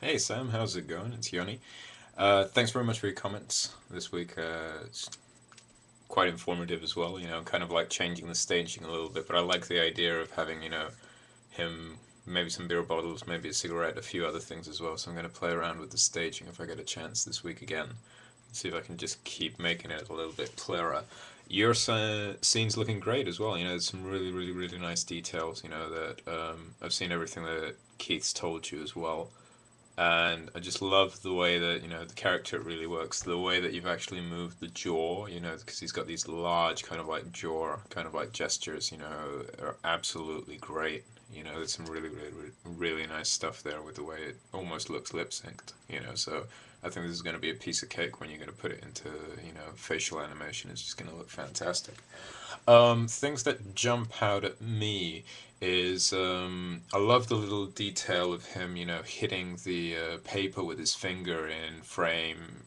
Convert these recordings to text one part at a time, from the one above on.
Hey Sam, how's it going? It's Yoni. Thanks very much for your comments this week. It's quite informative as well, kind of like changing the staging a little bit, but I like the idea of having, him, maybe some beer bottles, maybe a cigarette, a few other things as well. So I'm going to play around with the staging if I get a chance this week again. See if I can just keep making it a little bit clearer. Your scene's looking great as well. There's some really, really, really nice details, that I've seen everything that Keith's told you as well, and I just love the way that the character really works. The way that you've actually moved the jaw, because he's got these large kind of like jaw, kind of like gestures, are absolutely great. There's some really, really, really nice stuff there with the way it almost looks lip synced. So I think this is going to be a piece of cake when you're going to put it into facial animation. It's just going to look fantastic. Things that jump out at me is I love the little detail of him, hitting the paper with his finger in frame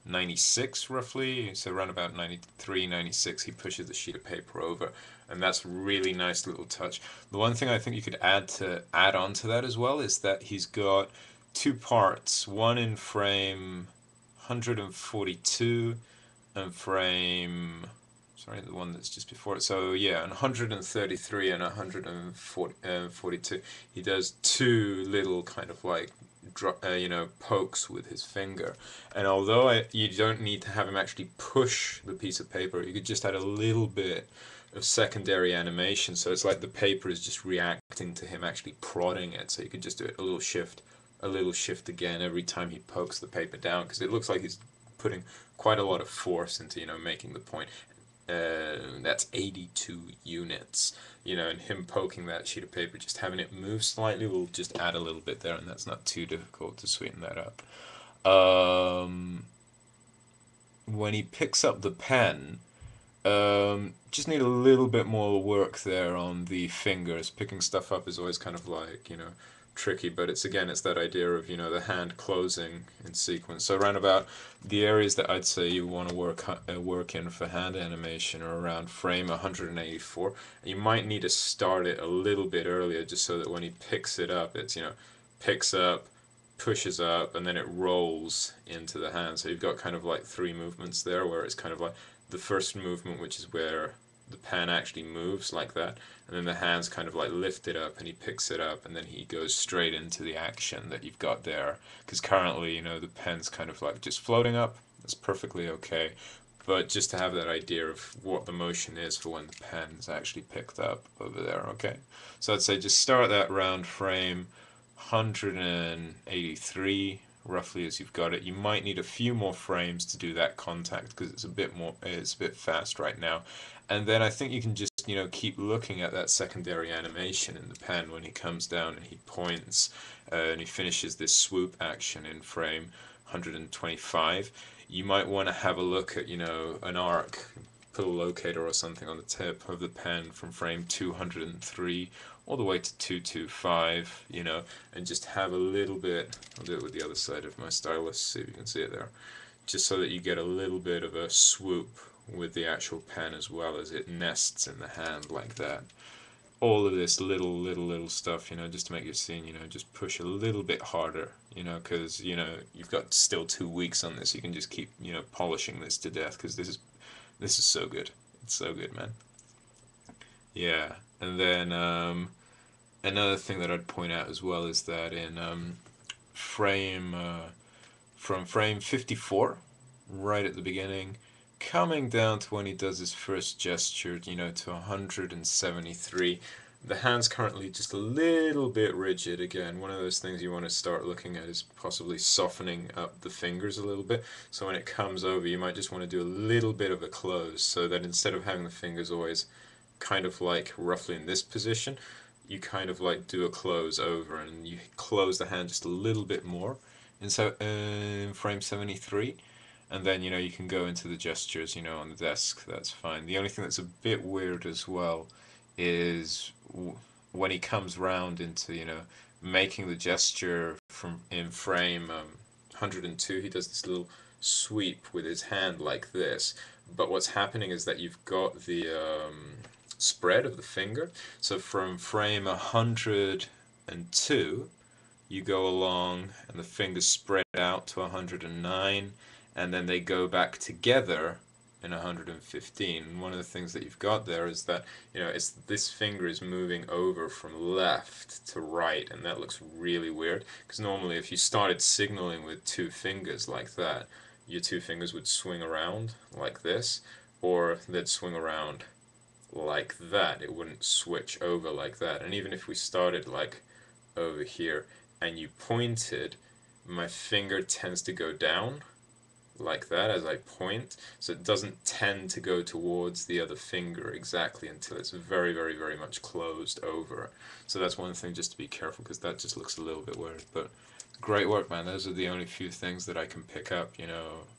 96 roughly. So around about 93, 96, he pushes the sheet of paper over, and that's a really nice little touch. The one thing I think you could add on to that as well is that he's got two parts, one in frame 142 and frame, sorry, the one that's just before it. So yeah, 133 and 142. He does two little kind of like pokes with his finger. And although you don't need to have him actually push the piece of paper, you could just add a little bit of secondary animation. So it's like the paper is just reacting to him actually prodding it. So you could just do it a little shift again every time he pokes the paper down, because it looks like he's putting quite a lot of force into making the point. That's 82 units, and him poking that sheet of paper, just having it move slightly will just add a little bit there, and that's not too difficult to sweeten that up. When he picks up the pen, just need a little bit more work there on the fingers. Picking stuff up is always kind of like, tricky, but it's that idea of, the hand closing in sequence. So around about the areas that I'd say you want to work in for hand animation are around frame 184. You might need to start it a little bit earlier just so that when he picks it up, it's, picks up, pushes up, and then it rolls into the hand. So you've got kind of like three movements there, where it's kind of like the first movement, which is where the pen actually moves like that, and then the hands kind of like lift it up and he picks it up, and then he goes straight into the action that you've got there. Because currently, the pen's kind of like just floating up. That's perfectly okay. But just to have that idea of what the motion is for when the pen's actually picked up over there, okay? So I'd say just start that round frame 183 roughly as you've got it. You might need a few more frames to do that contact because it's a bit fast right now. And then I think you can just, keep looking at that secondary animation in the pen when he comes down and he points and he finishes this swoop action in frame 125. You might want to have a look at, an arc, put a locator or something on the tip of the pen from frame 203 all the way to 225, and just have a little bit, I'll do it with the other side of my stylus, see if you can see it there, just so that you get a little bit of a swoop with the actual pen as well as it nests in the hand like that. All of this little stuff, just to make your scene, just push a little bit harder, because, you've got still 2 weeks on this. You can just keep, polishing this to death, because this is so good. It's so good, man. Yeah, and then another thing that I'd point out as well is that in frame from frame 54, right at the beginning, coming down to when he does his first gesture, to 173. The hand's currently just a little bit rigid. Again, one of those things you want to start looking at is possibly softening up the fingers a little bit. So when it comes over, you might just want to do a little bit of a close, so that instead of having the fingers always kind of like roughly in this position, you kind of like do a close over and you close the hand just a little bit more. And so in frame 73, and then you can go into the gestures on the desk. That's fine. The only thing that's a bit weird as well is when he comes round into making the gesture from in frame 102. He does this little sweep with his hand like this, but what's happening is that you've got the spread of the finger. So from frame 102 you go along and the fingers spread out to 109, and then they go back together in 115. And one of the things that you've got there is that, it's this finger is moving over from left to right, and that looks really weird, because normally if you started signaling with two fingers like that, your two fingers would swing around like this, or they'd swing around like that. It wouldn't switch over like that. And even if we started like over here and you pointed, my finger tends to go down like that as I point, so it doesn't tend to go towards the other finger exactly until it's very, very, very much closed over. So that's one thing just to be careful, because that just looks a little bit weird. But great work, man. Those are the only few things that I can pick up.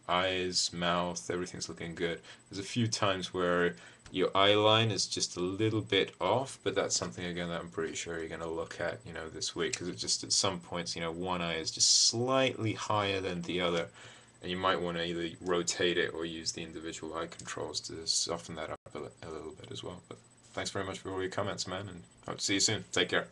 Eyes, mouth, everything's looking good. There's a few times where your eye line is just a little bit off, but that's something again that I'm pretty sure you're going to look at, this week, because it just at some points, one eye is just slightly higher than the other, and you might want to either rotate it or use the individual eye controls to soften that up a little bit as well. But thanks very much for all your comments, man, and hope to see you soon. Take care.